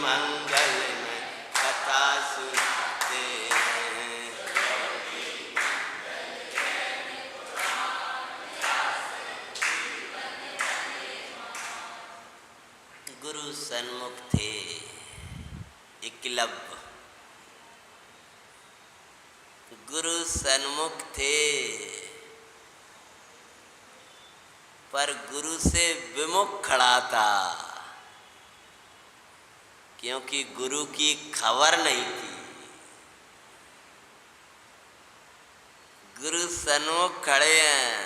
मंगल में कथा सुनाते हैं। गुरु सन्मुख थे एकलव्य, गुरु सन्मुख थे पर गुरु से विमुख खड़ा था, क्योंकि गुरु की खबर नहीं थी। गुरु सन्मुख खड़े हैं,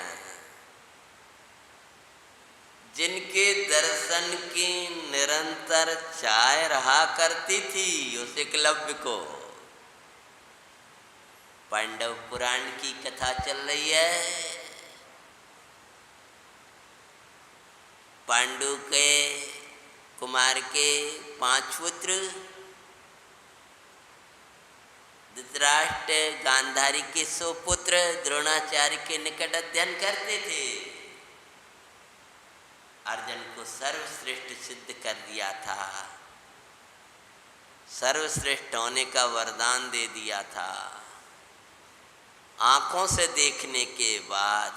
जिनके दर्शन की निरंतर चाह रहा करती थी उस एकलव्य को। पांडव पुराण की कथा चल रही है। पांडु के कुमार के 5 पुत्र, धृतराष्ट्र गांधारी के 100 पुत्र द्रोणाचार्य के निकट अध्ययन करते थे। अर्जुन को सर्वश्रेष्ठ सिद्ध कर दिया था, सर्वश्रेष्ठ होने का वरदान दे दिया था। आंखों से देखने के बाद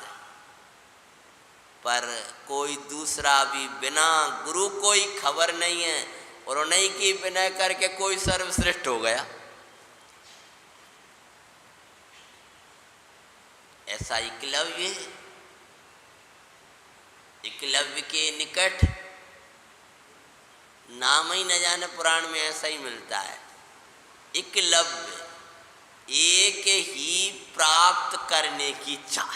पर कोई दूसरा भी बिना गुरु कोई खबर नहीं है और उन्हीं की विनय करके कोई सर्वश्रेष्ठ हो गया। ऐसा एकलव्य के निकट नाम ही न जाने पुराण में ऐसा ही मिलता है। एकलव्य, एक ही प्राप्त करने की चाह,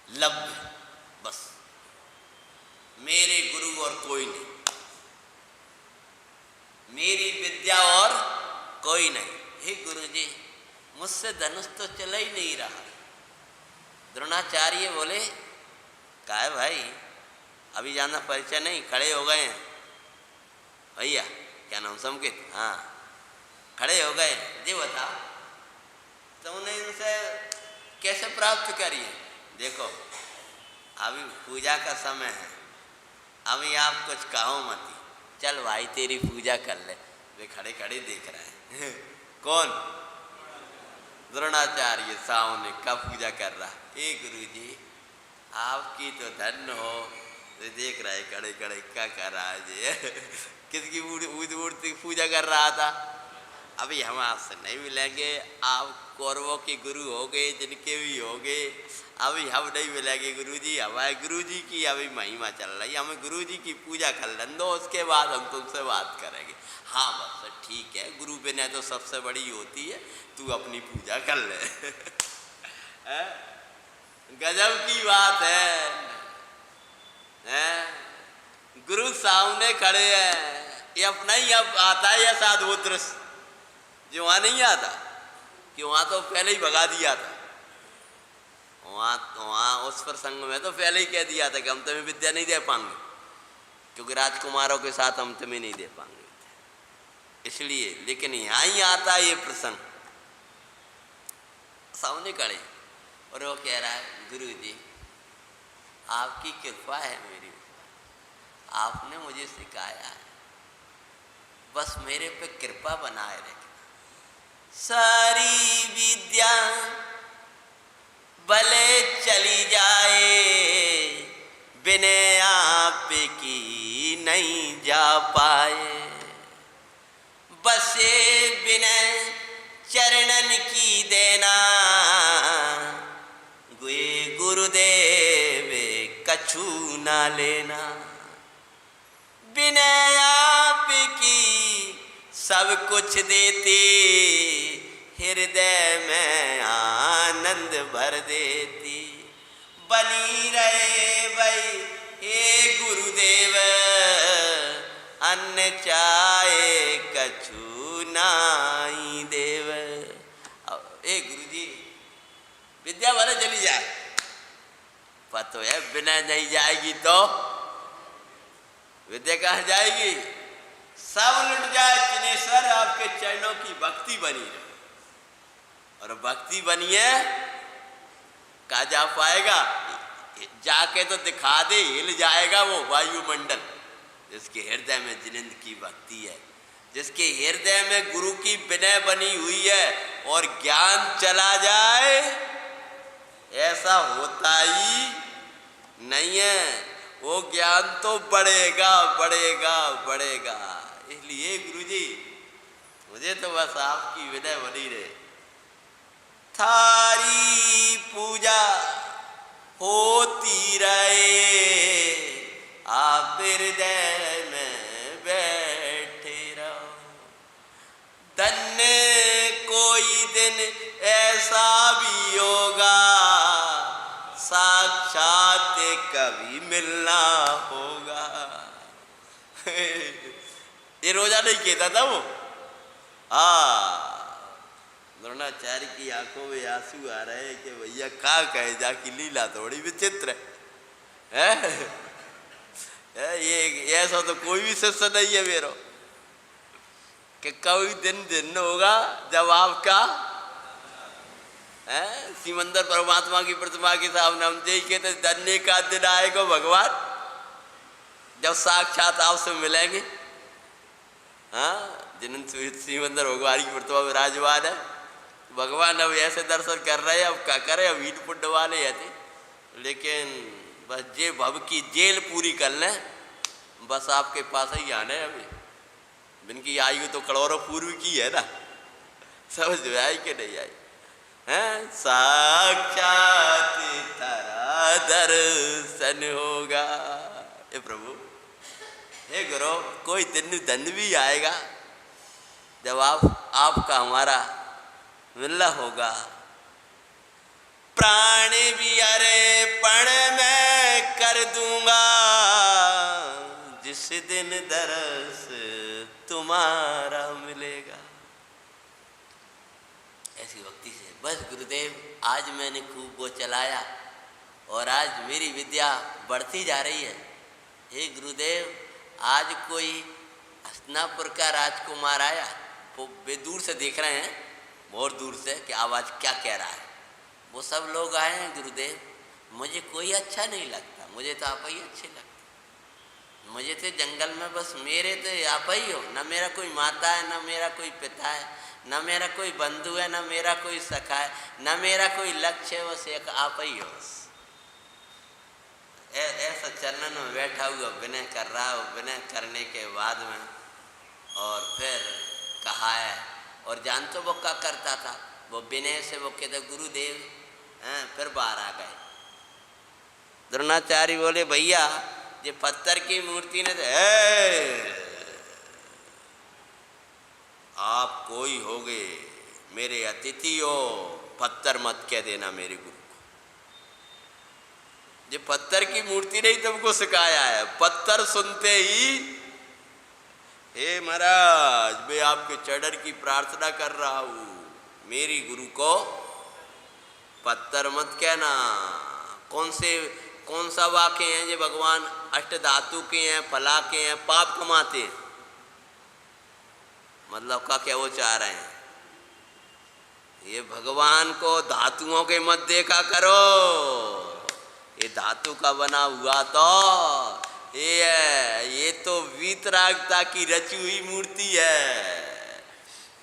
लव्य, बस मेरे गुरु और कोई नहीं, मेरी विद्या और कोई नहीं। हे गुरु जी, मुझसे धनुष तो चला ही नहीं रहा। द्रोणाचार्य बोले, क्या है भाई, अभी जाना परिचय नहीं, खड़े हो गए हैं भैया, क्या नाम संकेत, हाँ खड़े हो गए, जी बताओ तुमने इनसे कैसे प्राप्त करी है? देखो अभी पूजा का समय है, अभी आप कुछ कहो मत, चल भाई तेरी पूजा कर ले। वे खड़े खड़े देख रहे हैं कौन? द्रोणाचार्य सामने का पूजा कर रहा। ए गुरु जी आपकी तो धन्य हो, वे देख रहे खड़े खड़े क्या कर रहा है जी किसकी मूर्ति पूजा कर रहा था। अभी हम आपसे नहीं मिलेंगे, आप कौरवों के गुरु हो गए, जिनके भी हो गए, अभी हम नहीं मिलेंगे गुरु जी। हमारे गुरु जी की अभी महिमा चल रही, हमें गुरु जी की पूजा कर लें दो, उसके बाद हम तुमसे बात करेंगे। हाँ बस ठीक है, गुरु विनय तो सबसे बड़ी होती है, तू अपनी पूजा कर ले गजब की बात है? गुरु सामने खड़े हैं, ये अपना ही अब आता है ऐसा अद्भुत दृश्य जो वहाँ नहीं आता, कि वहाँ तो पहले ही भगा दिया था। वहाँ उस प्रसंग में तो पहले ही कह दिया था कि हम तुम्हें विद्या नहीं दे पाएंगे, क्योंकि राजकुमारों के साथ हम तुम्हें नहीं दे पाएंगे, इसलिए। लेकिन यहाँ ही आता है ये प्रसंग, सामने खड़े और वो कह रहा है, गुरु जी आपकी कृपा है मेरी, आपने मुझे सिखाया है, बस मेरे पे कृपा बनाए रखे। सारी विद्या भले चली जाए, बिना आप की नहीं जा पाए, बसे बिना चरणन की देना, गे गुरुदेव कछु ना लेना। बिना आप की सब कुछ देते, हृदय में आनंद भर देती। बनी रहे भाई हे गुरुदेव, अन्न चाहे कछु नाई देव। ए गुरु जी विद्या भले चली जाए, पता है बिना नहीं जाएगी तो विद्या कहाँ जाएगी? सब लुट जाए चिनेश्वर, आपके चरणों की भक्ति बनी रहे, और भक्ति बनी है कहा जा पाएगा? जाके तो दिखा दे, हिल जाएगा वो वायुमंडल, जिसके हृदय में जिनेंद्र की भक्ति है। जिसके हृदय में गुरु की विनय बनी हुई है और ज्ञान चला जाए, ऐसा होता ही नहीं है। वो ज्ञान तो बढ़ेगा बढ़ेगा बढ़ेगा। इसलिए गुरुजी मुझे तो बस आपकी विनय बनी रहे। थारी पूजा होती रहे, आप हृदय में बैठे रहो। धन्य कोई दिन ऐसा भी होगा, साक्षात कभी मिलना होगा। ये रोजा नहीं कहता था वो। द्रोणाचार्य की आंखों में आंसू आ रहे हैं कि भैया का कहे जाकी लीला थोड़ी विचित्र है। ये ऐसा तो कोई भी शिष्य नहीं है मेरा कि कोई दिन होगा जब आपका सिमंदर परमात्मा की प्रतिमा के सामने हम यही कहते धन्य का दिन आएगा भगवान, जब साक्षात आपसे मिलेंगे। हाँ, जिन सिमंदर भगवान की प्रतिमा विराजमान है, भगवान अब ऐसे दर्शन कर रहे हैं। अब क्या करें, अब ईट पुण्य वाले थे, लेकिन बस जे भव की जेल पूरी कर लें, बस आपके पास ही आना है। अभी जिनकी आयु तो करोड़ों पूर्व की है ना, समझ में आई कि नहीं आई है? साक्षात तारा दर्शन होगा। हे प्रभु, हे गुरु, कोई दिन भी आएगा जब आपका हमारा मिलना होगा। प्राण भी अर्पण मैं कर दूंगा, जिस दिन दरस तुम्हारा मिलेगा। ऐसी भक्ति से बस गुरुदेव, आज मैंने खूब वो चलाया और आज मेरी विद्या बढ़ती जा रही है। हे गुरुदेव, आज कोई हस्तिनापुर का राजकुमार आया, वो वे दूर से देख रहे हैं, बहुत दूर से, कि आवाज़ क्या कह रहा है। वो सब लोग आए हैं गुरुदेव, मुझे कोई अच्छा नहीं लगता, मुझे तो आप ही अच्छे लगते। मुझे तो जंगल में बस मेरे तो आप ही हो, ना मेरा कोई माता है, ना मेरा कोई पिता है, ना मेरा कोई बंधु है, ना मेरा कोई सखा है, ना मेरा कोई लक्ष्य है, बस एक आप ही हो। ऐसा चरणन में बैठा हुआ विनय कर रहा हो। विनय करने के बाद में और फिर कहा है, और जान तो वो क्या करता था, वो विनय से वो कहते गुरुदेव, फिर बाहर आ गए। द्रोणाचार्य बोले भैया, ये पत्थर की मूर्ति ने आप कोई होगे, मेरे अतिथि हो, पत्थर मत कह देना मेरे गुरु को। ये पत्थर की मूर्ति नहीं तुमको सिखाया है। पत्थर सुनते ही, हे महाराज, मैं आपके चरण की प्रार्थना कर रहा हूं, मेरी गुरु को पत्थर मत कहना। कौन सा वाक्य हैं जो भगवान अष्ट धातु के हैं, फला के हैं, पाप कमाते हैं? मतलब का क्या वो चाह रहे हैं? ये भगवान को धातुओं के मत देखा करो। ये धातु का बना हुआ तो ये तो वीतरागता की रची हुई मूर्ति है।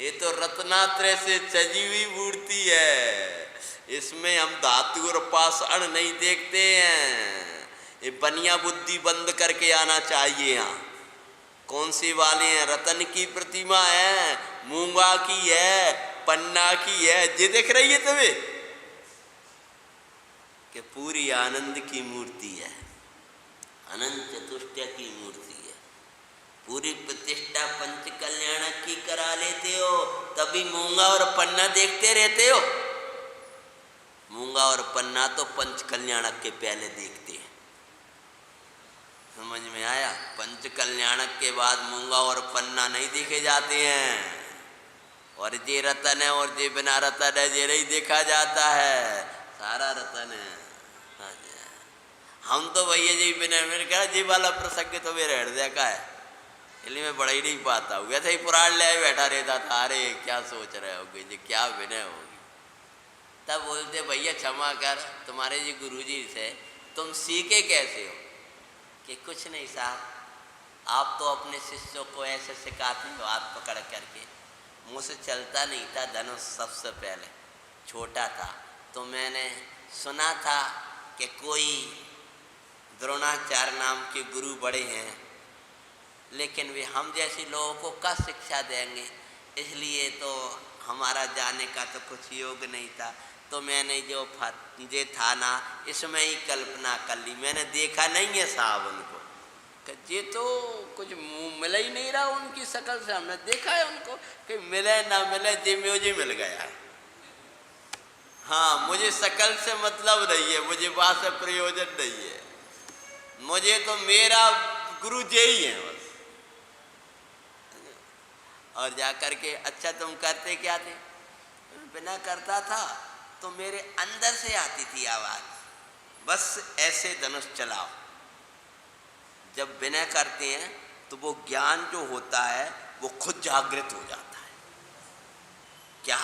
ये तो रत्नात्रय से सजी हुई मूर्ति है। इसमें हम धातु और पाषाण नहीं देखते हैं। ये बनिया बुद्धि बंद करके आना चाहिए। यहाँ कौन सी वाले हैं? रतन की प्रतिमा है, मूंगा की है, पन्ना की है। ये दिख रही है तुम्हें कि पूरी आनंद की मूर्ति है, अनंत चतुष्टय की मूर्ति है। पूरी प्रतिष्ठा पंच कल्याण की करा लेते हो, तभी मूंगा और पन्ना देखते रहते हो। मूंगा और पन्ना तो पंच कल्याणक के पहले देखते हैं। समझ में आया? पंच कल्याणक के बाद मूंगा और पन्ना नहीं देखे जाते हैं। और ये रतन है और ये बिना रतन है, ये नहीं देखा जाता है। सारा रतन है। हम तो भैया जी बिना, मैंने कहा जी वाला प्रसंग तो मेरे हृदय का है, इसलिए मैं बड़ा ही नहीं पाता हूँ। वैसे ही पुराण ले बैठा रहता था, अरे क्या सोच रहे होगे जी, क्या विनय होगी। तब बोलते भैया क्षमा कर, तुम्हारे जी गुरुजी से तुम सीखे कैसे हो? कि कुछ नहीं साहब, आप तो अपने शिष्यों को ऐसे सिखाते हो हाथ पकड़ करके। मुझसे चलता नहीं था धनुष, सबसे पहले छोटा था तो मैंने सुना था कि कोई द्रोणाचार्य नाम के गुरु बड़े हैं, लेकिन वे हम जैसे लोगों को क्या शिक्षा देंगे, इसलिए तो हमारा जाने का तो कुछ योग नहीं था। तो मैंने जो ये था ना, इसमें ही कल्पना कर ली। मैंने देखा नहीं है साहब उनको, ये तो कुछ मुँह मिल ही नहीं रहा उनकी शक्ल से। हमने देखा है उनको कि मिले ना मिले, ये मुझे मिल गया है। हाँ, मुझे शक्ल से मतलब नहीं है, मुझे बात से प्रयोजन नहीं है, मुझे तो मेरा गुरु जी ही है बस। और जा कर के अच्छा तुम करते क्या थे? बिना करता था तो मेरे अंदर से आती थी आवाज़, बस ऐसे धनुष चलाओ। जब विनय करते हैं तो वो ज्ञान जो होता है वो खुद जागृत हो जाता है। क्या?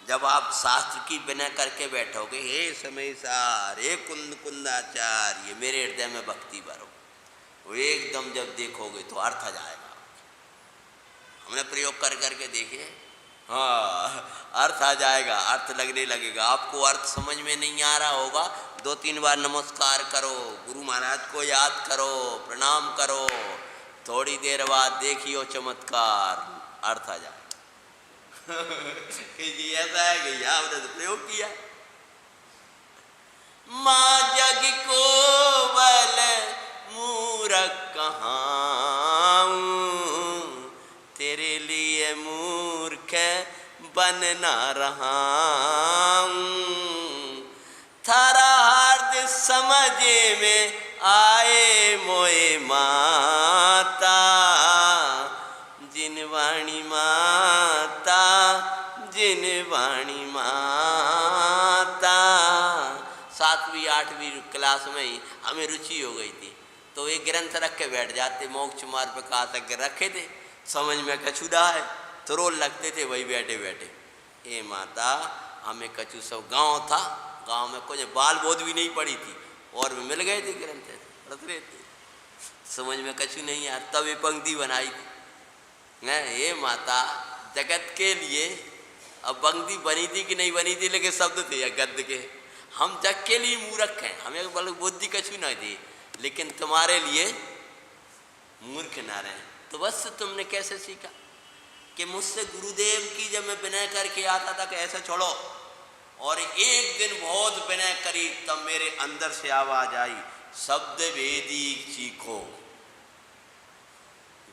जब आप शास्त्र की विनय करके बैठोगे, हे समय सार, हे कुंद कुंदाचार्य, मेरे हृदय में भक्ति भरो, वो एकदम जब देखोगे तो अर्थ आ जाएगा। हमने प्रयोग कर करके देखे, हाँ अर्थ आ जाएगा, अर्थ लगने लगेगा। आपको अर्थ समझ में नहीं आ रहा होगा, 2-3 बार नमस्कार करो, गुरु महाराज को याद करो, प्रणाम करो, थोड़ी देर बाद देखियो चमत्कार, अर्थ आ जाएगा। जी ऐसा है कि आपने तो प्रयोग किया। माँ जग को बल मूरख कहाऊं, तेरे लिए मूर्ख बन ना रहा हूं। थारा हार्द समझे में आए मोए माता, जिन वाणी माता, जिन वाणी माता। 7वीं-8वीं क्लास में ही हमें रुचि हो गई थी, तो एक ग्रंथ रख के बैठ जाते, मोक्ष मार्ग पे कहा तक रखे थे, समझ में कछुदा है तो रोल लगते थे वही बैठे बैठे। हे माता, हमें कछु सब गांव था, गांव में कुछ बाल बोध भी नहीं पड़ी थी और भी मिल गए थे ग्रंथ, पढ़ते रहते, समझ में कछु नहीं आया। तब ये पंक्ति बनाई थी, हे माता, जगत के लिए। अब पंक्ति बनी थी कि नहीं बनी थी, लेकिन शब्द थे या गद्य के। हम जग के लिए मूर्ख हैं, हमें बल बुद्धि कछु नहीं थी, लेकिन तुम्हारे लिए मूर्ख ना रहे। तो बस तुमने कैसे सीखा कि मुझसे गुरुदेव की जब मैं विनय करके आता था कि ऐसे छोड़ो, और एक दिन बहुत विनय करी, तब मेरे अंदर से आवाज आई, शब्द वेदी सीखो।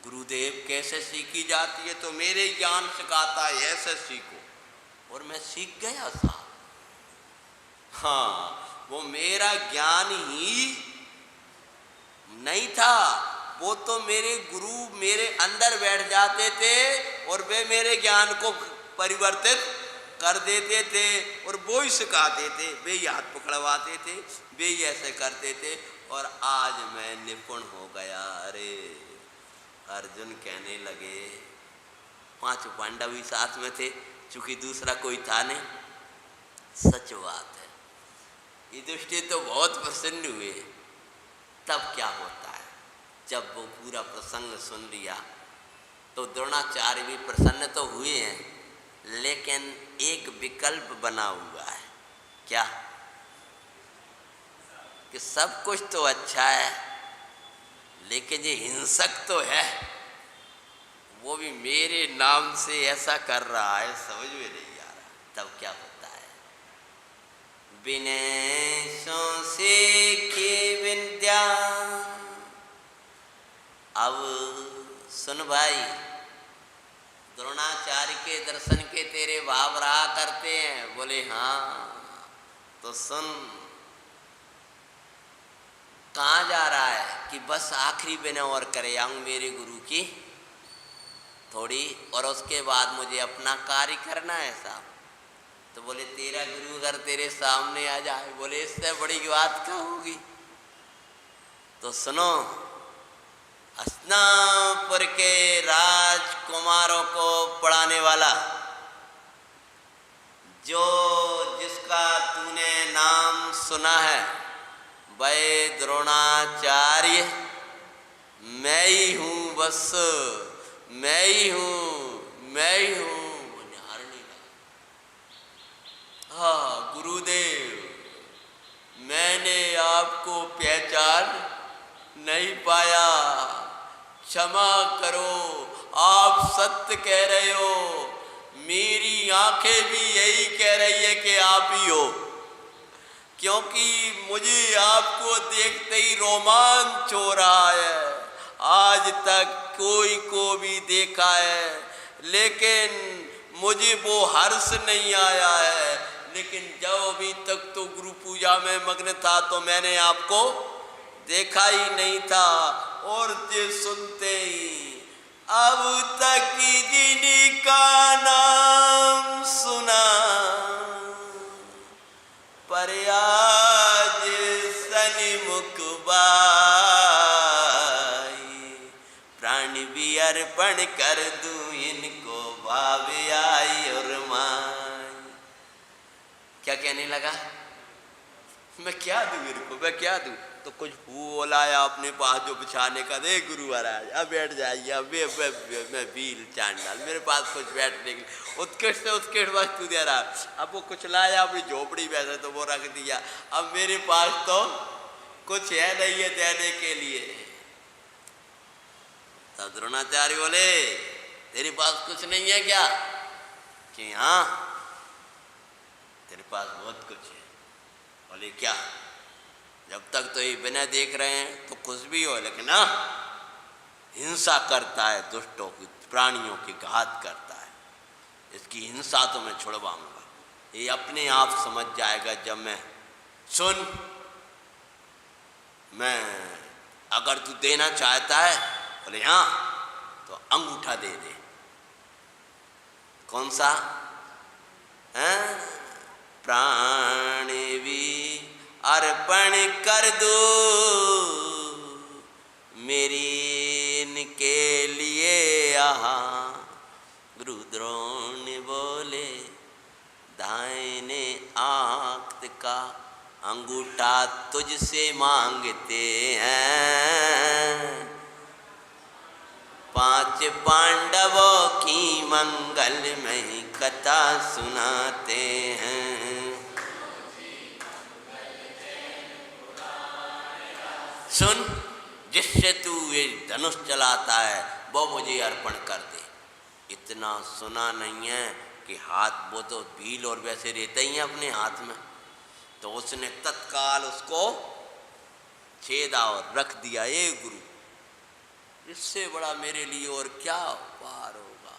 गुरुदेव कैसे सीखी जाती है? तो मेरे ज्ञान सिखाता है, ऐसे सीखो। और मैं सीख गया था। हाँ, वो मेरा ज्ञान ही नहीं था, वो तो मेरे गुरु मेरे अंदर बैठ जाते थे और वे मेरे ज्ञान को परिवर्तित कर देते थे, और वो ही सिखाते थे, वे ही हाथ पकड़वाते थे, वे ही ऐसे करते थे, और आज मैं निपुण हो गया। अरे अर्जुन कहने लगे, 5 पांडव ही साथ में थे, चूंकि दूसरा कोई था नहीं। सच बात है, युधिष्ठिर तो बहुत प्रसन्न हुए। तब क्या होता है, जब वो पूरा प्रसंग सुन लिया तो द्रोणाचार्य भी प्रसन्न तो हुए हैं, लेकिन एक विकल्प बना हुआ है। क्या? कि सब कुछ तो अच्छा है, लेकिन ये हिंसक तो है, वो भी मेरे नाम से ऐसा कर रहा है, समझ में नहीं आ रहा। तब क्या होता है, विनय सो सीखी विद्या। अब सुन भाई, द्रोणाचार्य के दर्शन के तेरे भाव रहा करते हैं। बोले हाँ, तो सुन, कहाँ जा रहा है? कि बस आखिरी विनय और करे आऊँ मेरे गुरु की थोड़ी, और उसके बाद मुझे अपना कार्य करना है साहब। तो बोले तेरा गुरु अगर तेरे सामने आ जाए, बोले इससे बड़ी बात क्या होगी। तो सुनो, हस्तिनापुर के राजकुमारों को पढ़ाने वाला, जो जिसका तूने नाम सुना है, वह द्रोणाचार्य मैं ही हूँ, बस मैं ही हूँ, मैं ही हूँ। हारने लगा। हाँ गुरुदेव, मैंने आपको पहचान नहीं पाया, क्षमा करो, आप सत्य कह रहे हो, मेरी आंखें भी यही कह रही है कि आप ही हो, क्योंकि मुझे आपको देखते ही रोमांच हो रहा है। आज तक कोई को भी देखा है लेकिन मुझे वो हर्ष नहीं आया है, लेकिन जब अभी तक तो गुरु पूजा में मग्न था तो मैंने आपको देखा ही नहीं था। और ये सुनते ही अब तक जिनका नाम सुना, पर आज सन्मुख बाई, प्राण भी अर्पण कर दूं इनको भाव आई और माई। क्या कहने लगा? मैं क्या दूं इनको, मैं क्या दूं? तो कुछ फूल आया अपने पास जो बिछाने का, दे गुरु महाराज अब बैठ जाइए, अब मैं भील चांडाल, मेरे पास कुछ बैठने के उत्कृष्ट से उत्कृष्ट वस्तु दे रहा। अब वो कुछ लाया अपनी झोपड़ी वैसे तो वो रख दिया, अब मेरे पास तो कुछ है नहीं है देने के लिए। तब द्रोणाचार्य बोले तेरे पास कुछ नहीं है क्या? कि हाँ तेरे पास बहुत कुछ है। बोले क्या? जब तक तो ये बिना देख रहे हैं तो कुछ भी हो, लेकिन ना हिंसा करता है, दुष्टों की प्राणियों की घात करता है, इसकी हिंसा तो मैं छुड़वाऊंगा, ये अपने आप समझ जाएगा जब मैं। सुन, मैं अगर तू देना चाहता है, बोले हाँ, तो अंगूठा दे दे। कौन सा? है प्राण भी अर्पण कर दो मेरी इनके लिए यहाँ। गुरु द्रोण बोले दाहिने आंख का अंगूठा तुझसे मांगते हैं, 5 पांडवों की मंगलमयी कथा सुनाते हैं। सुन, जिससे तू ये धनुष चलाता है वो मुझे अर्पण कर दे। इतना सुना नहीं है कि हाथ, वो तो भील और वैसे रहते ही हैं अपने हाथ में, तो उसने तत्काल उसको छेदा और रख दिया। ये गुरु, इससे बड़ा मेरे लिए और क्या उपहार होगा।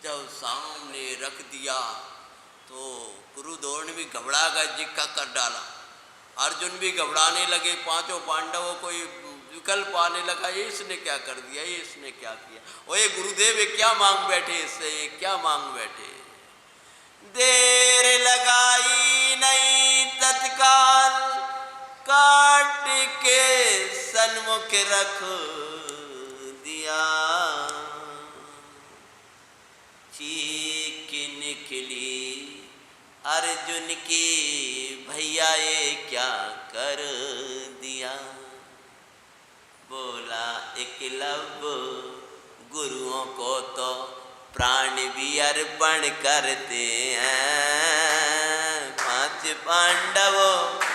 जब सामने रख दिया तो गुरु द्रोण भी घबरा गए, जिक्का कर डाला। अर्जुन भी घबराने लगे, 5 पांडवों को विकल्प आने लगा, ये इसने क्या कर दिया, ये इसने क्या किया। ओ ये गुरुदेव ये क्या मांग बैठे इससे, ये क्या मांग बैठे। देर लगाई नहीं, तत्काल काट के सन्मुख रख दिया। चीख निकली अर्जुन की, भैया ये क्या कर दिया। बोला एकलव्य, गुरुओं को तो प्राण भी अर्पण करते हैं, 5 पांडवों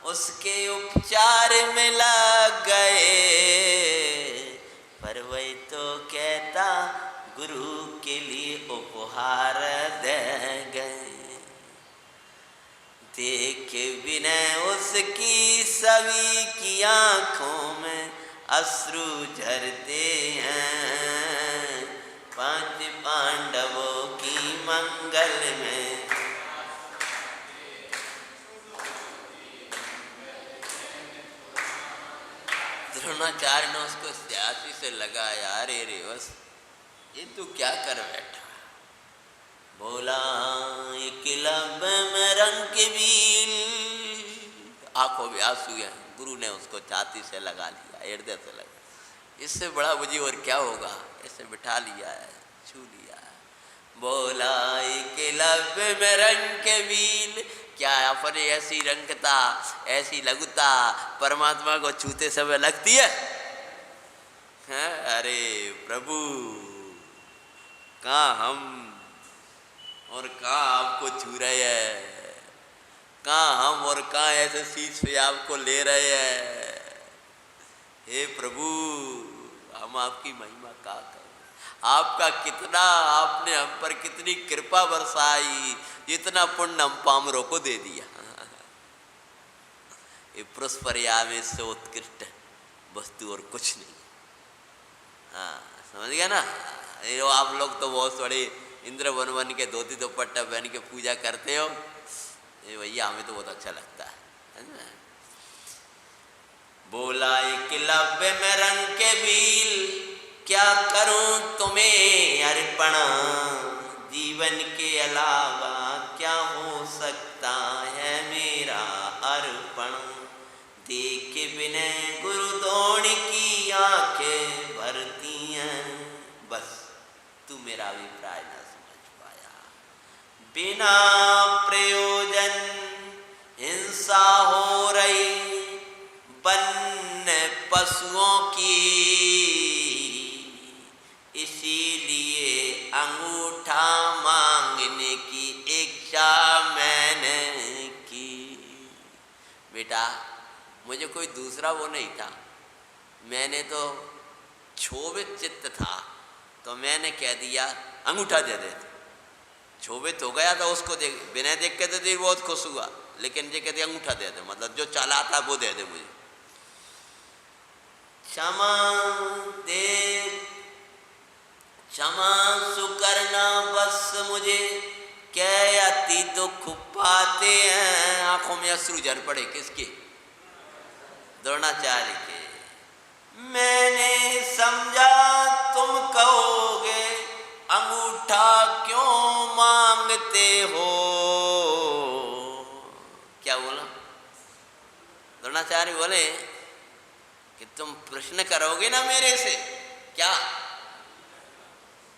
उसके उपचार में लग गए। पर वही तो कहता गुरु के लिए उपहार दे गए। देख विनय उसकी सभी की आंखों में अश्रु झरते हैं, 5 पांडवों की मंगल में। द्रोणाचार्य ने उसको सियासी से लगा, यार ये रेवस ये तू क्या कर बैठा। बोला एकलव्य में रंग के बील, आंखों में आंसू है। गुरु ने उसको छाती से लगा लिया, हृदय से लगा। इससे बड़ा मुझे और क्या होगा। ऐसे बिठा लिया है, छू लिया है। बोला एकलव्य में रंग के मील, क्या अपने ऐसी रंगता ऐसी लघुता परमात्मा को छूते समय लगती है? अरे प्रभु, कहाँ हम और कहाँ आपको छू रहे हैं, कहाँ हम और कहाँ ऐसे शीश पे आपको ले रहे हैं। हे प्रभु, हम आपकी महिमा का करें। आपका कितना, आपने हम पर कितनी कृपा बरसाई, इतना पुण्य हम पामरों को दे दिया। ये पुष्पर्यावे से उत्कृष्ट वस्तु और कुछ नहीं। हाँ, समझ गया ना। ये आप लोग तो बहुत बड़े इंद्र बन बन के धोती दुपट्टा पहन के पूजा करते हो, ये भैया हमें तो बहुत अच्छा लगता है ना। बोला एकलव्य में रंग के बील, क्या करूं तुम्हें अर्पण, जीवन के अलावा क्या हो सकता है मेरा अर्पण। देख विनय गुरु द्रोण की आंखें भरती हैं, बस तू मेरा अभिप्राय ना समझ पाया। बिना प्रयोजन हिंसा हो रही वन्य पशुओं की, इसीलिए अंगूठा मांगने की इच्छा मैंने की। बेटा, मुझे कोई दूसरा वो नहीं था, मैंने तो क्षोभित चित्त था, तो मैंने कह दिया अंगूठा दे दे। क्षोभित हो गया तो उसको देख, बिना देख के तो बहुत खुश हुआ, लेकिन ये कहते अंगूठा दे दे, मतलब जो चला था वो दे दे मुझे। क्षमा दे, क्षमा सुकरना बस मुझे, क्या अति दुख पाते हैं। आंखों में अश्रु झर पड़े, किसके? द्रोणाचार्य के। मैंने समझा तुम कहोगे अंगूठा क्यों मांगते हो। क्या बोला? द्रोणाचार्य बोले कि तुम प्रश्न करोगे ना मेरे से, क्या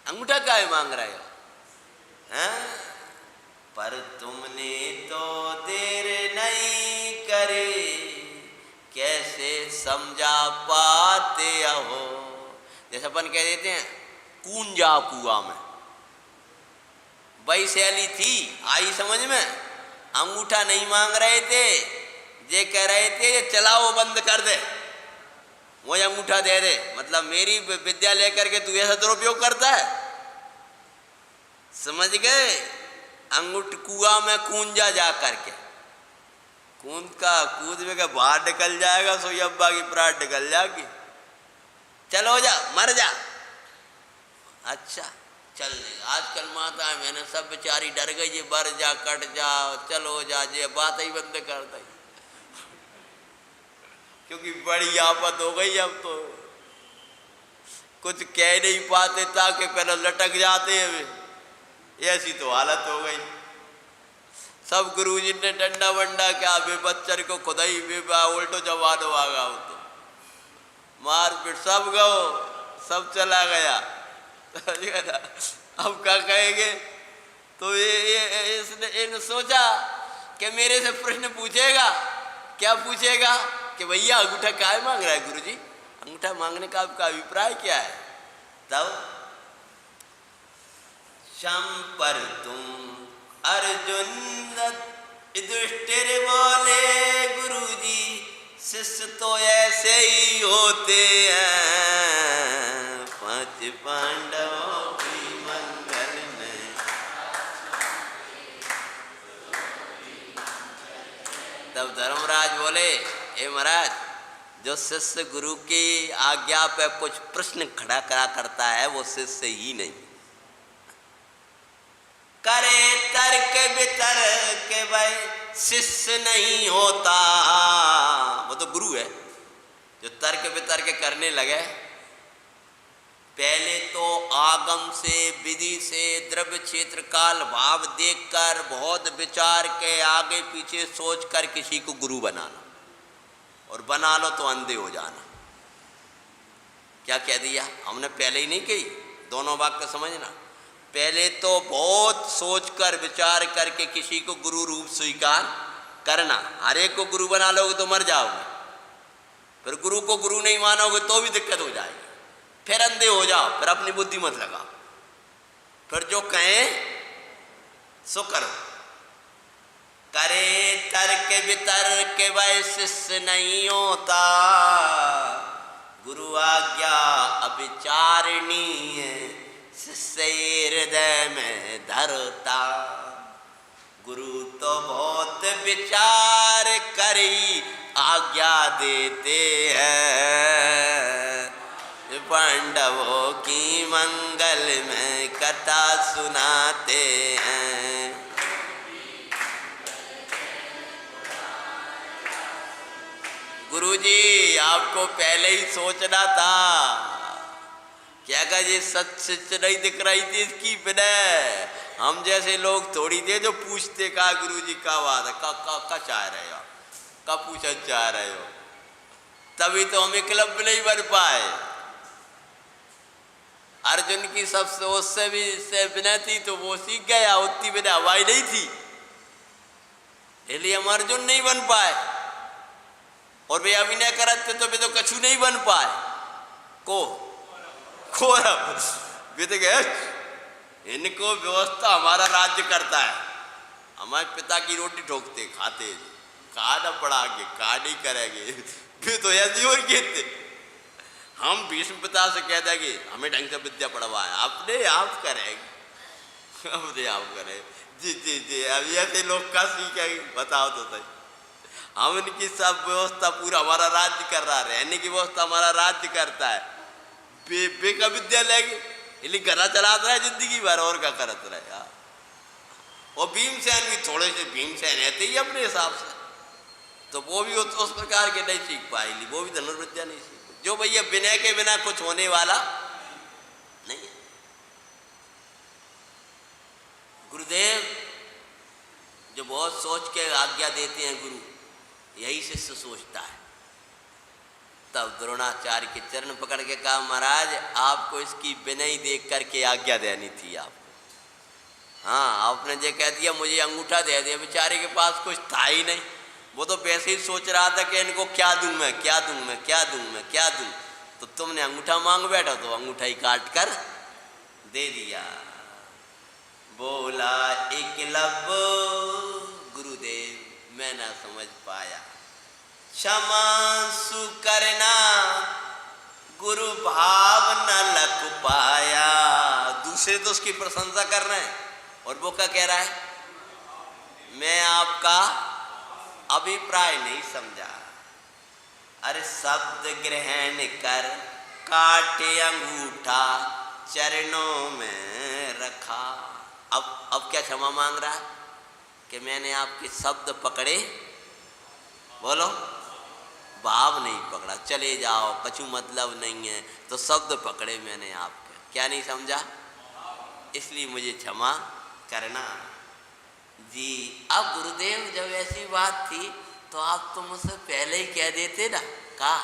अंगूठा काहे मांग रहे हो? हैं? पर तुमने तो देर नहीं करे, कैसे समझा पाते हो। जैसे अपन कह देते हैं कून जा कुआ में, वही शैली थी, आई समझ में। अंगूठा नहीं मांग रहे थे, ये कह रहे थे ये चलाओ बंद कर दे, मुझे अंगूठा दे दे। मतलब मेरी विद्या लेकर के तू ऐसा दुरुपयोग करता है, समझ गए। अंगूठ कुआ में कून जा करके, कूद में का बाहर निकल जाएगा, सोई अब्बा की प्राण निकल जाएगी। चलो जा, मर जा। अच्छा चल, आजकल माता है, मैंने सब बेचारी डर गई, ये बर जा, कट जा, चलो जा, ये बात ही बंद कर दी, क्योंकि बड़ी आफत हो गई। अब तो कुछ कह नहीं पाते, ताकि पहले लटक जाते हैं, ऐसी तो हालत हो गई। सब गुरुजी ने डंडा वंडा क्या, बे बच्चर को खुदा ही बे उल्टो जवान आगा, तो मार पीट सब गो, सब चला गया। अब क्या कहेंगे? तो इसने सोचा कि मेरे से प्रश्न पूछेगा। क्या पूछेगा? कि भैया अंगूठा काहे मांग रहा है गुरुजी, अंगूठा मांगने का आपका अभिप्राय क्या है। तब शंपर तुम अर्जुन युधिष्ठिर बोले, गुरुजी शिष्य तो ऐसे ही होते हैं, 5 पांडवों की मंगल में। तब धर्मराज बोले, ए महाराज, जो शिष्य गुरु की आज्ञा पे कुछ प्रश्न खड़ा करा करता है वो शिष्य ही नहीं। करे तर्क वितर्क भाई शिष्य नहीं होता। वो तो गुरु है जो तर्क वितर्क करने लगे। पहले तो आगम से, विधि से, द्रव्य क्षेत्र काल भाव देखकर, बहुत विचार के आगे पीछे सोचकर किसी को गुरु बनाना, और बना लो तो अंधे हो जाना। क्या कह दिया हमने पहले ही नहीं कही, दोनों वाक्य समझना। पहले तो बहुत सोचकर विचार करके किसी को गुरु रूप स्वीकार करना। हर एक को गुरु बना लोगे तो मर जाओगे, फिर गुरु को गुरु नहीं मानोगे तो भी दिक्कत हो जाएगी, फिर अंधे हो जाओ, फिर अपनी बुद्धि मत लगाओ, फिर जो कहें सो करो। करे तर्क वितर्क वै शिष्य नहीं होता, गुरु आज्ञा अविचारणीय शिष्य हृदय में धरता। गुरु तो बहुत विचार करी आज्ञा देते हैं, पांडवों की मंगल में कथा सुनाते हैं। गुरुजी आपको पहले ही सोचना था, क्या कहा ये सच नहीं दिख रही थी इसकी बिना। हम जैसे लोग थोड़ी थे जो पूछते का गुरुजी का बात है, का चाह रहे हो, का पूछा चाह रहे हो, तभी तो हम एकलव्य नहीं बन पाए। अर्जुन की सबसे उससे भी से बिना थी तो वो सीख गया, उतनी बिना हवाई नहीं थी, इसलिए हम अर्जुन नहीं बन पाए। और वे अभिनय करते तो वे तो कछु नहीं बन पाए। को इनको व्यवस्था हमारा राज्य करता है, हमारे पिता की रोटी ठोकते खाते, कहा न पढ़ागे कहा नहीं करेंगे, फिर तो ऐसे और कहते। हम भीष्म पिता से कह देंगे हमें ढंग से विद्या पढ़वाए, अपने आप करेंगे, अपने आप करें। जी जी जी, अब ऐसे लोग का सीखेंगे बताओ तो सही। हम इनकी सब व्यवस्था पूरा हमारा राज्य कर रहा है, रहने की व्यवस्था हमारा राज्य करता है, बे का विद्या लेंगे, इसलिए घरा चलाता रहे जिंदगी भर, और क्या करता रहे यार। और भीमसेन भी थोड़े से भीमसेन रहते ही अपने हिसाब से, तो वो भी उस प्रकार के नहीं सीख पाएगी, वो भी धनुर्विद्या नहीं सीख। जो भैया विनय के बिना कुछ होने वाला नहीं है। गुरुदेव जो बहुत सोच के आज्ञा देते हैं गुरु, यही शिष्य सोचता है। तब द्रोणाचार्य के चरण पकड़ के कहा महाराज आपको इसकी विनय देख करके आज्ञा देनी थी आपको। हाँ आपने जो कह दिया मुझे अंगूठा दे दिया, बेचारे के पास कुछ था ही नहीं, वो तो वैसे ही सोच रहा था कि इनको क्या दूं मैं, क्या दूं मैं, क्या दूं मैं, क्या दूं। तो तुमने अंगूठा मांग बैठा तो अंगूठा ही काट कर दे दिया। बोला एकलव्य गुरुदेव मैं ना समझ पाया, क्षमा सुकरना गुरु भाव न लग पाया। दूसरे तो उसकी प्रशंसा कर रहे हैं और वो क्या कह रहा है, मैं आपका अभिप्राय नहीं समझा। अरे शब्द ग्रहण कर काटे अंगूठा चरणों में रखा। अब क्या क्षमा मांग रहा है कि मैंने आपके शब्द पकड़े, बोलो भाव नहीं पकड़ा, चले जाओ कछु मतलब नहीं है, तो शब्द पकड़े मैंने आपके, क्या नहीं समझा, इसलिए मुझे क्षमा करना। जी अब गुरुदेव जब ऐसी बात थी तो आप तो मुझसे पहले ही कह देते ना। कहा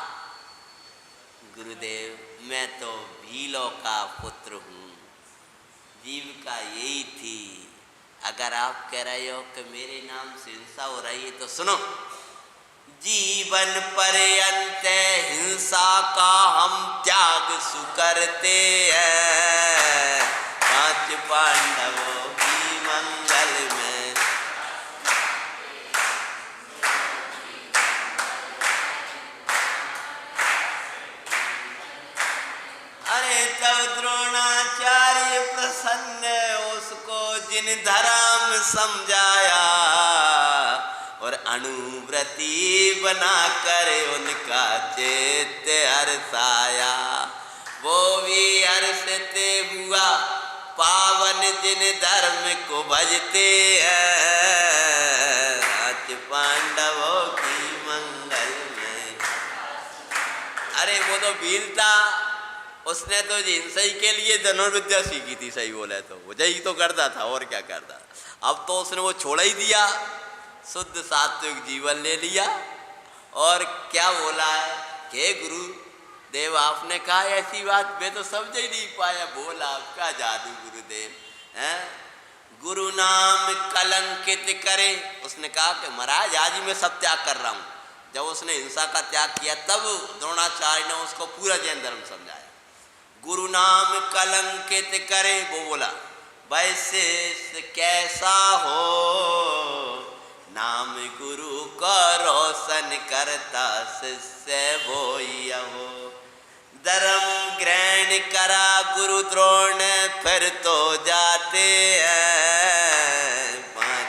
गुरुदेव मैं तो भीलों का पुत्र हूँ, जीविका यही थी। अगर आप कह रहे हो कि मेरे नाम से हिंसा हो रही है तो सुनो, जीवन पर्यंत हिंसा का हम त्याग सुकरते हैं, 5 पांडवों की मंगल में। अरे तब द्रोणाचार्य प्रसन्न उसको जिन धर्म समझाया और अनुव्रती बनाकर उनका चित्त हर्षाया। वो भी हर्षित हुआ पावन जिन धर्म को भजते हैं, 5 पांडवों की मंगल में। अरे वो तो भील था, उसने तो हिंसा के लिए धनुर्विद्या सीखी थी, सही बोले तो वो यही तो करता था और क्या करता। अब तो उसने वो छोड़ ही दिया, शुद्ध सात्विक जीवन ले लिया और क्या बोला है कि गुरु देव आपने कहा ऐसी बात, मैं तो समझ ही नहीं पाया। बोला आपका जादू गुरुदेव हैं, गुरु नाम कलंकित करे। उसने कहा कि महाराज आज ही मैं सब त्याग कर रहा हूँ। जब उसने हिंसा का त्याग किया तब द्रोणाचार्य ने उसको पूरा जैन धर्म समझाया। गुरु नाम कलंकित करे, वो बोला वैसे कैसा हो, नाम गुरु को रोशन करता शिष्य वोई हो। धर्म ग्रहण करा गुरु द्रोण फिर तो जाते हैं पांच।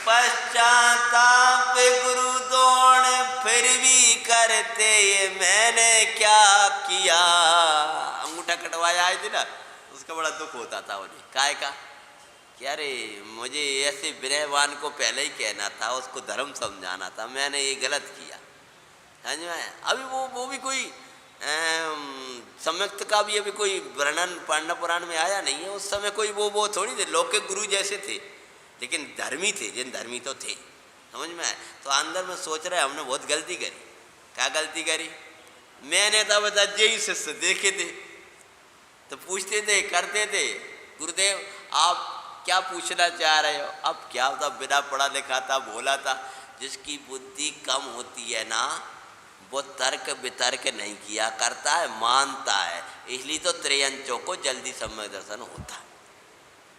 पश्चाताप गुरु द्रोण फिर भी करते, ये मैंने क्या किया। अंगूठा कटवाया आए थे ना, उसका बड़ा दुख होता था उन्हें। काय का कि अरे मुझे ऐसे विनयवान को पहले ही कहना था, उसको धर्म समझाना था, मैंने ये गलत किया। समझ में? अभी वो भी कोई सम्यक्त का भी अभी कोई वर्णन पांडव पुराण में आया नहीं है। उस समय कोई वो थोड़ी थे, लौकिक गुरु जैसे थे, लेकिन धर्मी थे, जिन धर्मी तो थे। समझ में आए? तो अंदर में सोच रहे हमने बहुत गलती करी। क्या गलती करी? मैंने तो बता यही शिष्य देखे थे, तो पूछते थे, करते थे, गुरुदेव आप क्या पूछना चाह रहे हो? अब क्या होता, बिना पढ़ा लिखा था, भोला था। जिसकी बुद्धि कम होती है ना, वो तर्क वितर्क नहीं किया करता है, मानता है। इसलिए तो त्रयंचों को जल्दी सम्यक दर्शन होता है।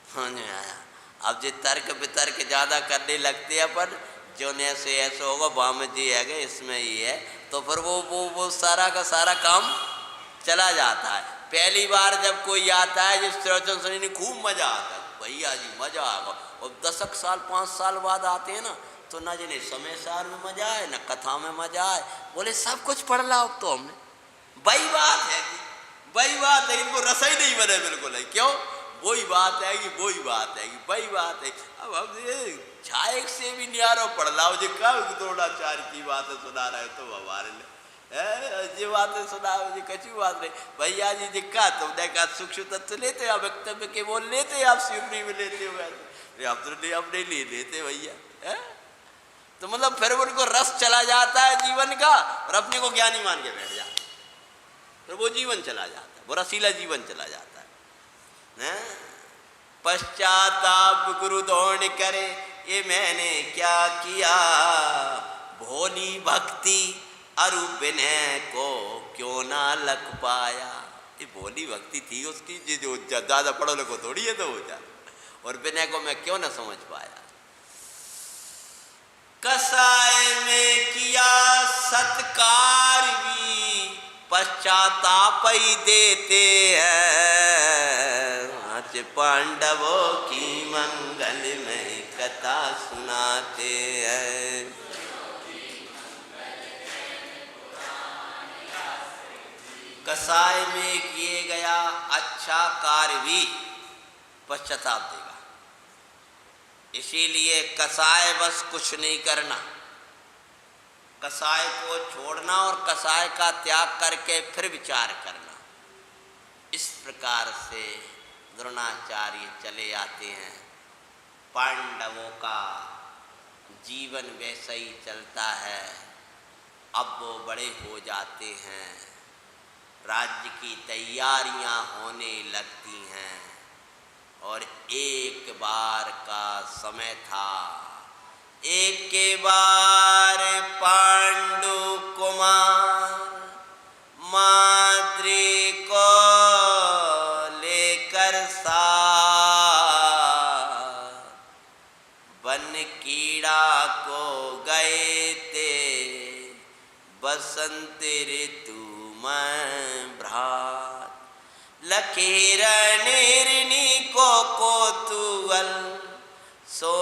समझ में आया? अब जो तर्क वितर्क ज़्यादा करने लगते हैं अपन, जो ने से ऐसा होगा, बाम जी है इसमें ये है, तो फिर वो सारा का सारा काम चला जाता है। पहली बार जब कोई आता है जिस प्रवचन सुनने खूब मजा आता है, भैया जी मजा आएगा। और 10 साल 5 साल बाद आते हैं ना, तो ना जिन्हें समय सार में मजा आए, ना कथा में मजा आए, बोले सब कुछ पढ़ ला अब तो हमने। वही बात है कि वही बात है, इनको रस ही नहीं बने बिल्कुल है। क्यों? वही बात है कि वही बात है कि वही बात है। अब हम ये छाए से भी न्यारो पढ़ लाओ, जो कब द्रोणाचार्य की बातें सुना रहे तो हमारे लिए ये बातें सुना, मुझे कच्ची बात नहीं। भैया जी दिक्कत, तुमने कहा सूक्ष्म तत्व लेते हो, वक्तव्य के बोल लेते, आप शिवरी में लेते हो, आप तो नहीं, अब नहीं ले लेते भैया। तो मतलब फिर उनको रस चला जाता है जीवन का, और अपने को ज्ञानी मान के बैठ जाता है, फिर वो जीवन चला जाता है, वो रसीला जीवन चला जाता है। पश्चाताप गुरु द्रोण करे, ये मैंने क्या किया। भोली भक्ति अरु विनय को क्यों ना लग पाया। ये भोली भक्ति थी उसकी, जो ज्यादा पढ़ो लिखो थोड़ी है तो हो जाए, और विनय को मैं क्यों ना समझ पाया। कसाय में किया सत्कार भी, पश्चाताप ही देते हैं। आज पांडवों की मंगलमय कथा सुनाते हैं। कसाय में किए गया अच्छा कार्य भी पश्चाताप देगा। इसीलिए कसाय बस कुछ नहीं करना, कसाय को छोड़ना और कसाय का त्याग करके फिर विचार करना। इस प्रकार से द्रोणाचार्य चले आते हैं। पांडवों का जीवन वैसा ही चलता है। अब वो बड़े हो जाते हैं, राज्य की तैयारियां होने लगती हैं, और एक बार का समय था। एक के बार पांडु कुमार माद्री को लेकर वन कीड़ा को गए थे, बसंत ऋतु में भ्रात। लकीरनी को कोतुअल सो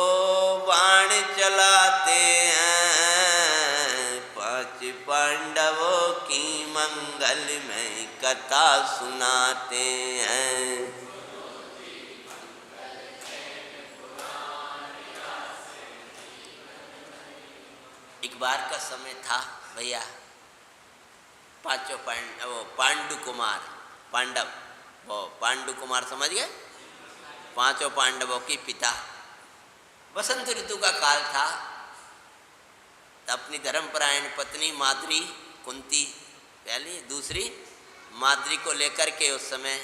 बाण चलाते हैं। 5 पांडवों की मंगलमय कथा सुनाते हैं। एक बार का समय था भैया, 5 पांडु कुमार, पांडव, वो पांडु कुमार समझ गए, 5 पांडवों के पिता। बसंत ऋतु का काल था। अपनी धर्मपरायण पत्नी माद्री, कुंती पहली, दूसरी माद्री को लेकर के उस समय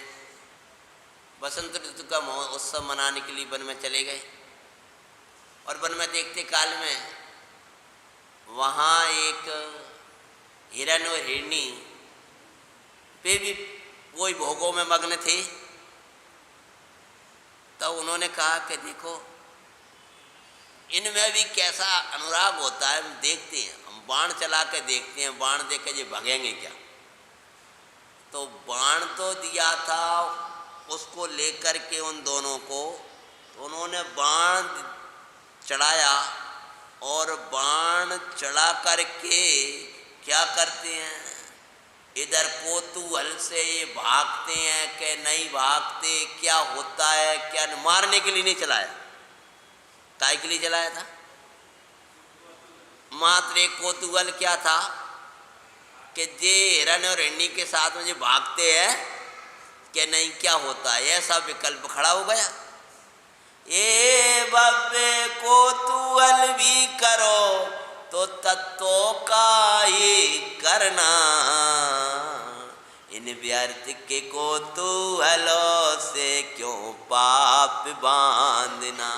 बसंत ऋतु का उत्सव मनाने के लिए वन में चले गए। और वन में देखते काल में वहाँ एक हिरण और हिरनी वे भी वही भोगों में मग्न थे। तो उन्होंने कहा कि देखो इनमें भी कैसा अनुराग होता है, हम देखते हैं, हम बाण चला के देखते हैं, बाण देख के ये भगेंगे क्या। तो बाण तो दिया था उसको लेकर के उन दोनों को, तो उन्होंने बाण चढ़ाया और बाण चढ़ा करके क्या करते हैं, इधर कोतूहल से ये भागते हैं कि नहीं भागते, क्या होता है क्या। मारने के लिए नहीं चलाया, काय के लिए चलाया था, मात्र एक कोतूहल क्या था कि जे हिरण और हिरनी के साथ में जो भागते हैं कि नहीं क्या होता है, ऐसा विकल्प खड़ा हो गया। ये बाबे कोतूहल भी करो तो तत्वों का ही करना, इन व्यर्थ के कोतूहलों से क्यों पाप बांधना।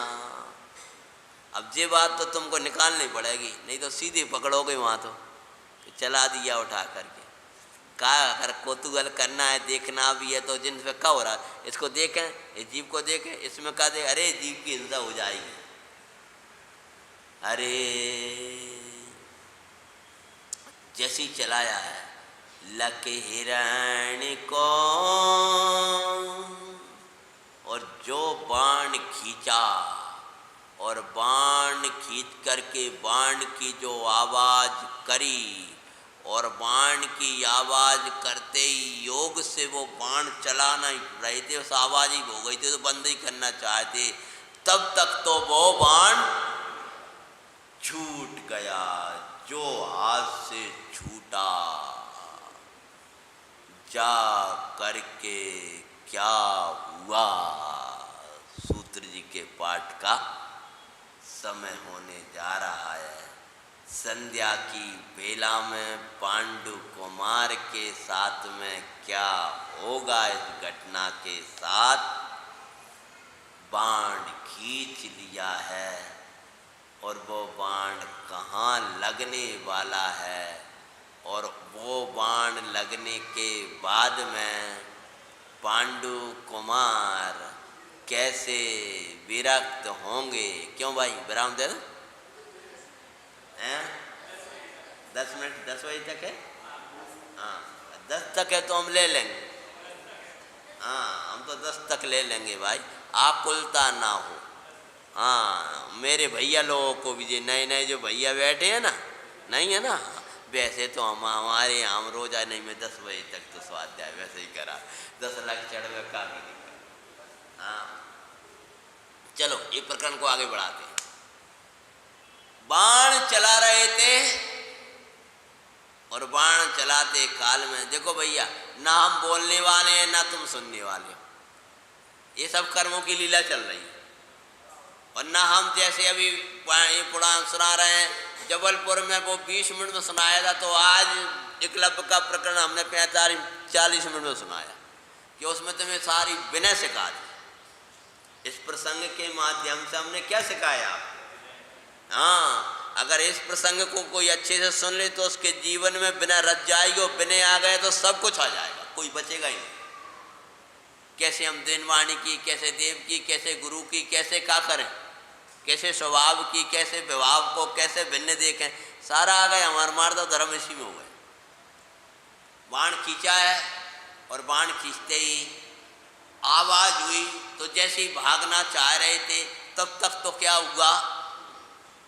अब ये बात तो तुमको निकालनी पड़ेगी, नहीं तो सीधे पकड़ोगे वहाँ तो चला दिया उठा करके। कहा अगर कोतूहल करना है, देखना भी है तो जिन पे क्या हो रहा है इसको देखें, इस जीव को देखें, इसमें कहा दे अरे जीव की हिंसा हो जाएगी। अरे जैसी चलाया है लके हिरण को और जो बाण खींचा और बाण खींच करके बाण की जो आवाज़ करी और बाण की आवाज़ करते ही योग से वो बाण चलाना ही रहे थे, उस आवाज़ ही हो गई थी, तो बंद ही करना चाहते, तब तक तो वो बाण छूट गया जो हाथ से छूटा। जा करके क्या हुआ, सूत्र जी के पाठ का समय होने जा रहा है। संध्या की बेला में पांडु कुमार के साथ में क्या होगा, इस घटना के साथ बाण खींच लिया है और वो बाण कहाँ लगने वाला है और वो बाण लगने के बाद में पांडु कुमार कैसे विरक्त होंगे। क्यों भाई विराम दे दो, 10 मिनट, 10 बजे तक है, हाँ 10 तक है तो हम ले लेंगे, हाँ हम तो 10 तक ले लेंगे भाई, आकुलता ना हो। हाँ मेरे भैया लोगों को भी जो नए नए जो भैया बैठे हैं ना, नहीं है ना, वैसे तो हमारे यहाँ हम रोजा नहीं में 10 बजे तक तो स्वाध्याय वैसे ही करा, 10 लाख चढ़वे का भी दिक्कत। हाँ चलो ये प्रकरण को आगे बढ़ाते हैं। बाण चला रहे थे और बाण चलाते काल में देखो भैया, ना हम बोलने वाले हैं ना तुम सुनने वाले हो, ये सब कर्मों की लीला चल रही है। और ना हम जैसे अभी ये पुराण सुना रहे हैं, जबलपुर में वो 20 मिनट में सुनाया था, तो आज एकलव्य का प्रकरण हमने 45-40 मिनट में सुनाया कि उसमें तुम्हें सारी विनय सिखा दी। इस प्रसंग के माध्यम से हमने क्या सिखाया। हाँ अगर इस प्रसंग को कोई अच्छे से सुन ले तो उसके जीवन में विनय रच जाएगी, और विनय आ गए तो सब कुछ आ जाएगा, कोई बचेगा ही नहीं। कैसे हम दिनवाणी की, कैसे देव की, कैसे गुरु की, कैसे क्या करें, कैसे स्वभाव की, कैसे विभाव को कैसे भिन्न देखें, सारा आ गए। हमारा मार्ग धर्म इसी में हो गए। बाण खींचा है और बाण खींचते ही आवाज हुई, तो जैसे ही भागना चाह रहे थे तब तक तो क्या हुआ,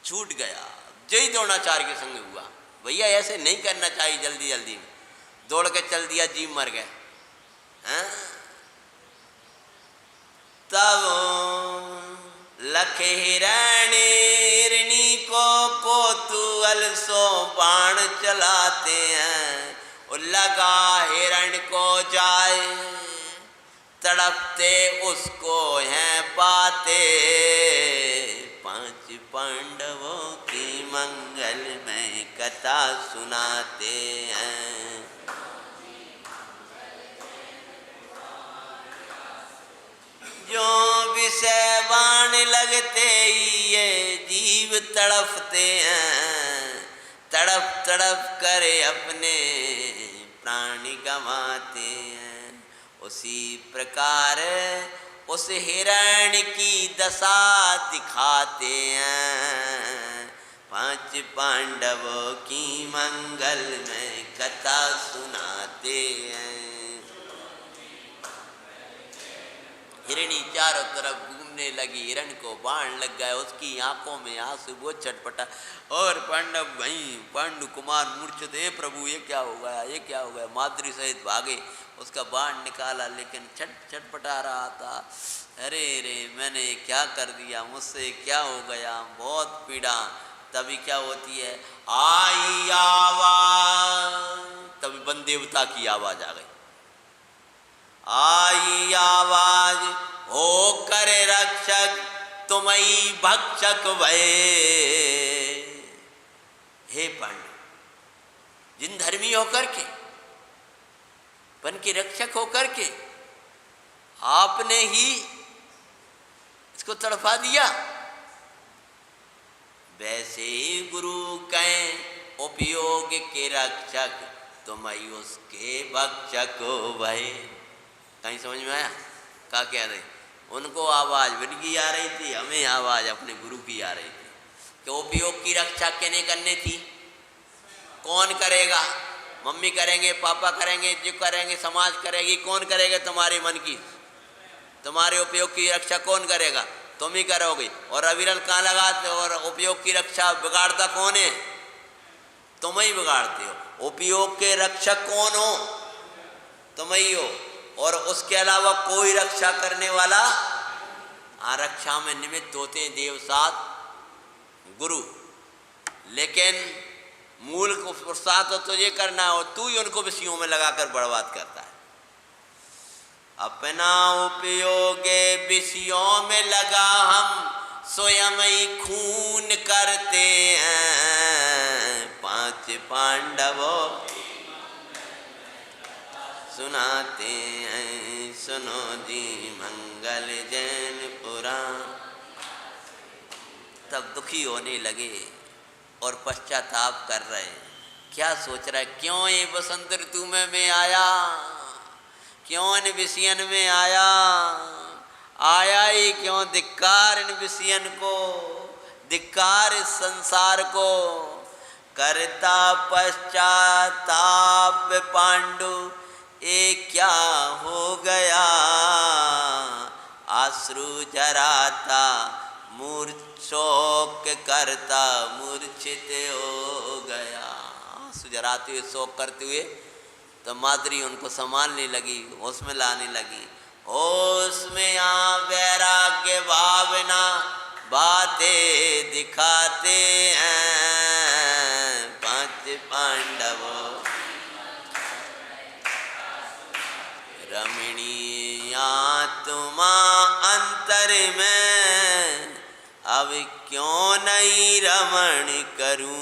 छूट गया। जय द्रोणाचार्य के संग हुआ। भैया ऐसे नहीं करना चाहिए, जल्दी जल्दी में दौड़ के चल दिया, जीव मर गए। तब लख हिरणी को कोतूहल सो बाण चलाते हैं, और लगा हिरण को जाए तड़पते उसको हैं पाते, 5 पांडवों की मंगल में कथा सुनाते हैं। जो विषय बाण लगते ही ये जीव तड़पते हैं, तड़प तड़प कर अपने प्राण गंवाते हैं। उसी प्रकार उस हिरण की दशा दिखाते हैं। पांच पांडवों की मंगल में कथा सुनाते हैं। हिरणी चारों तरफ घूमने लगी, हिरण को बाण लग गया, उसकी आंखों में आंसू, वो छटपटा। और पांडव वहीं पांडु कुमार मूर्छित, हे प्रभु ये क्या हो गया, ये क्या हो गया। माद्री सहित भागे, उसका बाण निकाला, लेकिन छटपटा रहा था। अरे रे मैंने क्या कर दिया, मुझसे क्या हो गया, बहुत पीड़ा। तभी क्या होती है, आई आवाज, तभी वन देवता की आवाज आ गई। आई आवाज हो करे रक्षक तुम्ही भक्षक भये। हे पांडव, जिन धर्मी होकर के, वन के रक्षक होकर के आपने ही इसको तड़पा दिया, वैसे ही गुरु कहें उपयोग के रक्षक तुम्ही उसके भक्षक भये। कहीं समझ में आया क्या कह रहे? उनको आवाज़ वन की आ रही थी, हमें आवाज़ अपने गुरु की आ रही थी कि उपयोग की रक्षा किन्हें करनी थी, कौन करेगा? मम्मी करेंगे, पापा करेंगे, जो करेंगे, समाज करेगी, कौन करेगा तुम्हारे मन की, तुम्हारे उपयोग की रक्षा कौन करेगा? तुम ही करोगे। और अविरल कहाँ लगाते हो? और उपयोग की रक्षा बिगाड़ता कौन है? तुम ही बिगाड़ते हो। उपयोग के रक्षक कौन हो? तुम ही हो। और उसके अलावा कोई रक्षा करने वाला, रक्षा में निमित्त होते हैं देव सात गुरु, लेकिन मूल को पुरुषार्थ तो ये करना है, और तू ही उनको विषयों में लगाकर बर्बाद करता है। अपना उपयोग विषयों में लगा हम स्वयं ही खून करते हैं। पांच पांडवों सुनाते हैं, सुनो जी मंगल जैन पुराण। तब दुखी होने लगे और पश्चाताप कर रहे हैं। क्या सोच रहा है, क्यों ये बसंत ऋतु में मैं आया, क्यों इन विषयन में आया, आया ही क्यों? धिक्कार इन विषयन को, धिक्कार इस संसार को। करता पश्चाताप पांडु ये क्या हो गया, आश्रु जराता मूर्छोक करता मूर्छित हो गया। आंसू जराते हुए, शोक करते हुए, तो माद्री उनको संभालने लगी, होश में लाने लगी। होश में आ वैराग्य भावना बातें दिखाते हैं। पांच पांडवों रमणी आत्मा अंतर में, अब क्यों नहीं रमण करूं,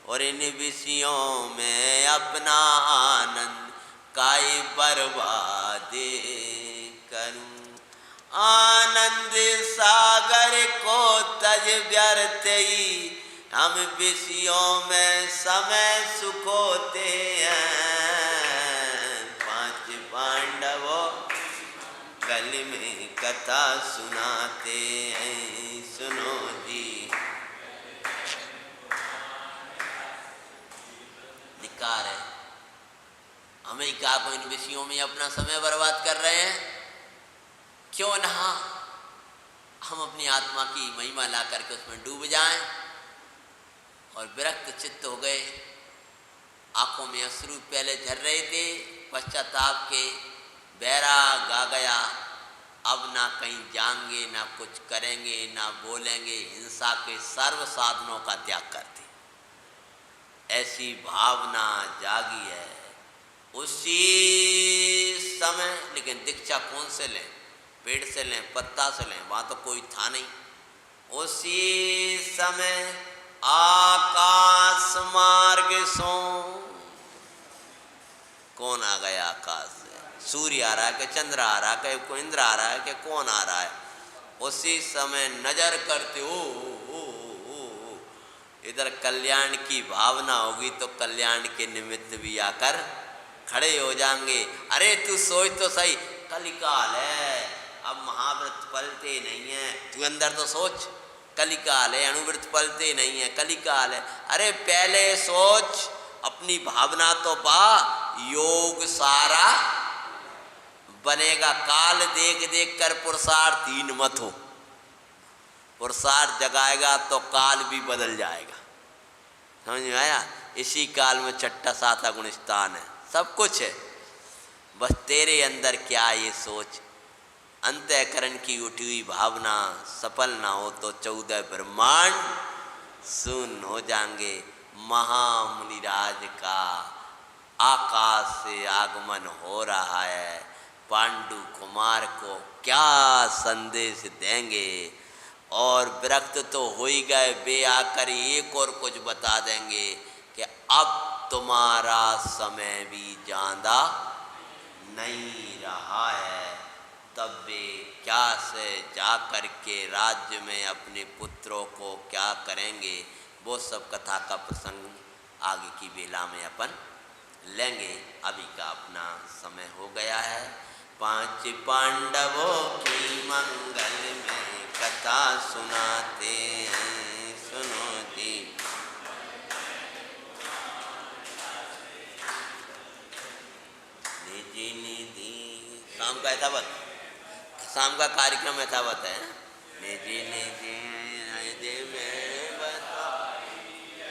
और इन विषयों में अपना आनंद काई बर्बाद करूं। आनंद सागर को तज व्यर्थ ही, हम विषयों में समय सुखोते हैं। पांच पांडवों गल में कथा सुनाते हैं, सुनो जी। धिक्कार है, हमें क्या को इन विषयों में अपना समय बर्बाद कर रहे हैं। क्यों ना हम अपनी आत्मा की महिमा ला करके उसमें डूब जाएं। और विरक्त चित्त हो गए, आंखों में अश्रु पहले झर रहे थे, पश्चाताप के बैराग आ गया। अब ना कहीं जाएंगे, ना कुछ करेंगे, ना बोलेंगे, हिंसा के सर्व साधनों का त्याग करते, ऐसी भावना जागी है उसी समय। लेकिन दीक्षा कौन से लें, पेड़ से लें, पत्ता से लें, वहाँ तो कोई था नहीं। उसी समय आकाश मार्ग सो। कौन आ गया आकाश से? सूर्य आ रहा है कि चंद्र आ रहा है कि कोई इंद्र आ रहा है कि कौन आ रहा है? उसी समय नजर करते हो इधर कल्याण की भावना होगी तो कल्याण के निमित्त भी आकर खड़े हो जाएंगे। अरे तू सोच तो सही, कलिकाल है, अब महाव्रत पलते नहीं है। तू अंदर तो सोच, कलिकाल है, अणुव्रत पलते नहीं है, कलिकाल है। अरे पहले सोच, अपनी भावना तो पा, योग सारा बनेगा। काल देख देख कर पुरुषार्थहीन मत हो। पुरुषार्थ जगाएगा तो काल भी बदल जाएगा। समझ में आया? इसी काल में छठा सातवा गुण स्थान है, सब कुछ है। बस तेरे अंदर क्या ये सोच, अंतःकरण की उठी हुई भावना सफल ना हो तो 14 ब्रह्मांड शून्य हो जाएंगे। महामुनिराज का आकाश से आगमन हो रहा है। पांडु कुमार को क्या संदेश देंगे? और विरक्त तो हो ही गए, वे आकर एक और कुछ बता देंगे कि अब तुम्हारा समय भी ज्यादा नहीं रहा है। तब वे क्या से जा कर के राज्य में अपने पुत्रों को क्या करेंगे, वो सब कथा का प्रसंग आगे की बेला में अपन लेंगे। अभी का अपना समय हो गया है। 5 पांडवों की मंगल में कथा सुनाते हैं, सुनो जी। निधि निधि शाम का यथावत, शाम का कार्यक्रम यथावत है। निधि निधि